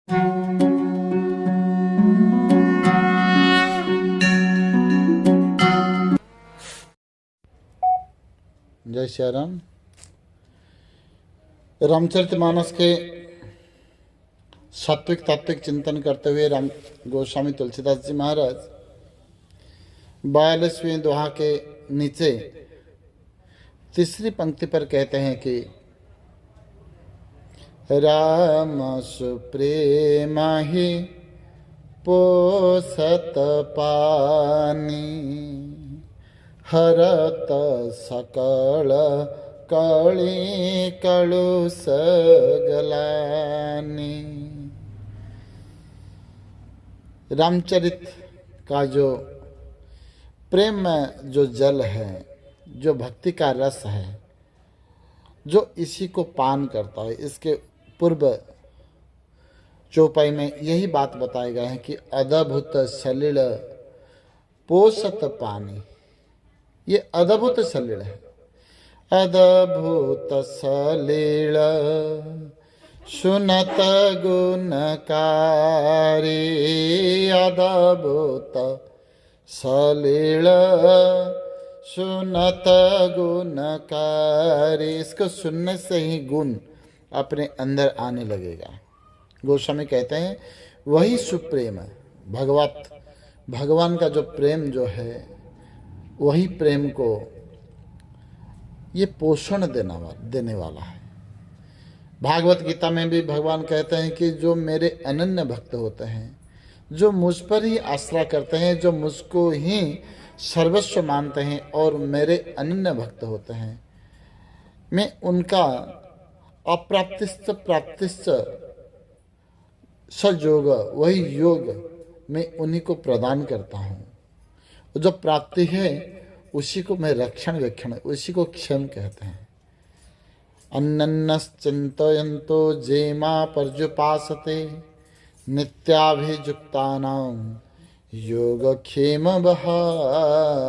जय श्री राम। रामचरितमानस के सात्विक तात्विक चिंतन करते हुए राम गोस्वामी तुलसीदास जी महाराज 42वें दोहा के नीचे तीसरी पंक्ति पर कहते हैं कि राम सुप्रेमा ही पोसत पानी हरत सकल कली कलुष गलानी। रामचरित का जो प्रेम में जो जल है, जो भक्ति का रस है, जो इसी को पान करता है, इसके पूर्व चौपाई में यही बात बताए गए हैं कि अद्भुत सलिल पोषत पानी। ये अद्भुत सलिल है, अद्भुत सलिल सुनत गुणकारी, अद्भुत सलिल सुनत गुणकारी। इसको सुनने से ही गुण अपने अंदर आने लगेगा। गोस्वामी कहते हैं वही सुप्रेम भगवान का जो प्रेम जो है, वही प्रेम को ये पोषण देने वाला है। भागवत गीता में भी भगवान कहते हैं कि जो मेरे अनन्य भक्त होते हैं, जो मुझ पर ही आश्रय करते हैं, जो मुझको ही सर्वस्व मानते हैं और मेरे अनन्य भक्त होते हैं, मैं उनका अप्राप्तिश्च प्राप्तिश्च सयोग, वही योग मैं उन्हीं को प्रदान करता हूँ। जो प्राप्ति है उसी को मैं रक्षण वेक्षण, उसी को क्षेम कहते हैं। अन्नन्नश्चिन्तयन्तो जेमा पर्युपासते नित्याभियुक्तानां योगक्षेम वहाम्यहम्।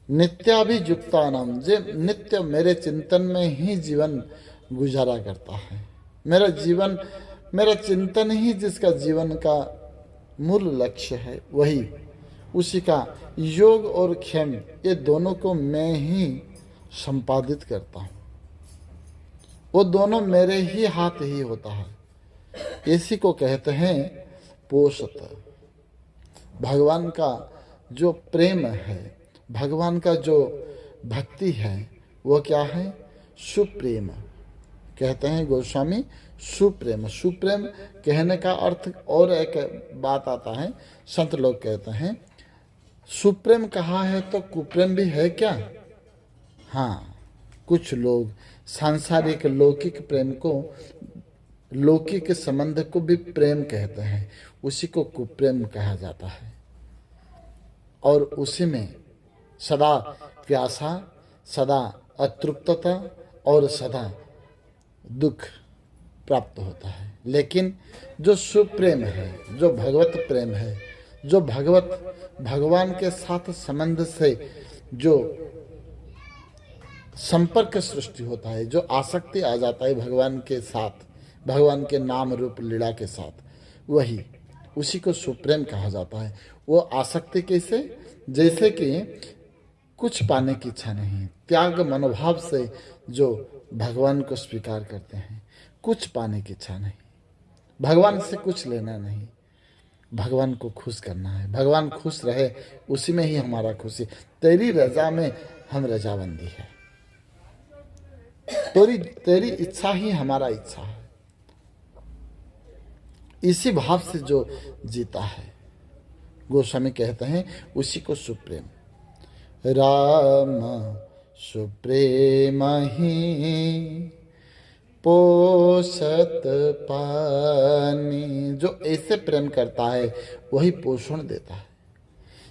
नित्याभियुक्तानां, जे नित्य मेरे चिंतन में ही जीवन गुजारा करता है। मेरा चिंतन ही जिसका जीवन का मूल लक्ष्य है, वही उसी का योग और क्षेम, ये दोनों को मैं ही संपादित करता हूँ। वो दोनों मेरे ही हाथ ही होता है। इसी को कहते हैं पोषत। भगवान का जो प्रेम है, भगवान का जो भक्ति है, वो क्या है? सुप्रेम। कहते हैं गोस्वामी सुप्रेम। सुप्रेम कहने का अर्थ और एक बात आता है, संत लोग कहते हैं सुप्रेम कहा है तो कुप्रेम भी है क्या? हाँ, कुछ लोग सांसारिक लौकिक प्रेम को, लौकिक संबंध को भी प्रेम कहते हैं, उसी को कुप्रेम कहा जाता है। और उसी में सदा प्यासा, सदा अतृप्तता और सदा दुख प्राप्त होता है। लेकिन जो सुप्रेम है, जो भगवत प्रेम है, जो भगवान के साथ संबंध से जो संपर्क सृष्टि होता है, जो आसक्ति आ जाता है भगवान के साथ, भगवान के नाम रूप लीला के साथ, वही उसी को सुप्रेम कहा जाता है। वो आसक्ति कैसे? जैसे कि कुछ पाने की इच्छा नहीं, त्याग मनोभाव से जो भगवान को स्वीकार करते हैं, कुछ पाने की इच्छा नहीं, भगवान से कुछ लेना नहीं, भगवान को खुश करना है। भगवान खुश रहे, उसी में ही हमारा खुशी। तेरी रजा में हम रजाबंदी है, तेरी इच्छा ही हमारा इच्छा है। इसी भाव से जो जीता है, गोस्वामी कहते हैं उसी को सुप्रेम। राम सुप्रेम ही पोषत पानी। जो ऐसे प्रेम करता है वही पोषण देता है,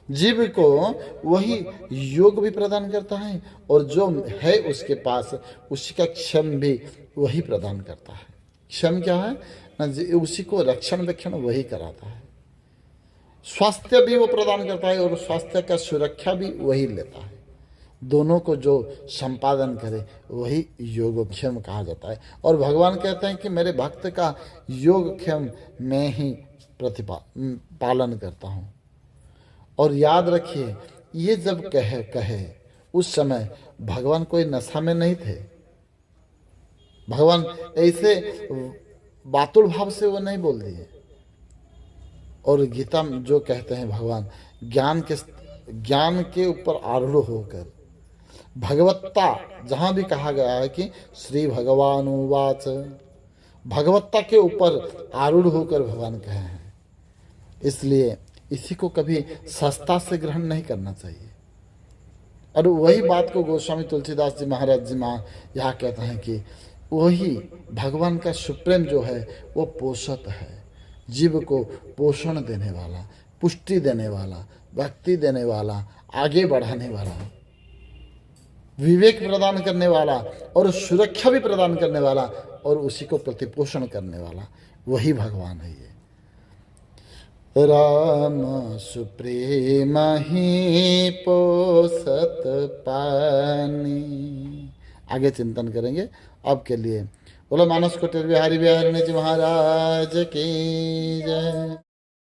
जीव को वही योग भी प्रदान करता है, और जो है उसके पास उसी का क्षम भी वही प्रदान करता है। क्षम क्या है ना, उसी को रक्षण वेक्षण वही कराता है। स्वास्थ्य भी वो प्रदान करता है और स्वास्थ्य का सुरक्षा भी वही लेता है। दोनों को जो संपादन करे वही योगक्षेम कहा जाता है। और भगवान कहते हैं कि मेरे भक्त का योगक्षेम मैं ही पालन करता हूँ। और याद रखिए, ये जब कहे उस समय भगवान कोई नशा में नहीं थे। भगवान ऐसे बातुल भाव से वो नहीं बोल दिए। और गीता में जो कहते हैं भगवान, ज्ञान के ऊपर आरूढ़ होकर, भगवत्ता जहाँ भी कहा गया है कि श्री भगवान उवाच, भगवत्ता के ऊपर आरूढ़ होकर भगवान कहे हैं। इसलिए इसी को कभी सस्ता से ग्रहण नहीं करना चाहिए। और वही बात को गोस्वामी तुलसीदास जी महाराज जी यहाँ कहते हैं कि वही भगवान का सुप्रेम जो है वो पोषक है, जीव को पोषण देने वाला, पुष्टि देने वाला, भक्ति देने वाला, आगे बढ़ाने वाला, विवेक प्रदान करने वाला और सुरक्षा भी प्रदान करने वाला और उसी को प्रतिपोषण करने वाला वही भगवान है। ये राम सुप्रेम ही पोषत पानी। आगे चिंतन करेंगे। अब के लिए बोलो मानस कुटीर बिहारी बिहारी जी महाराज की जय।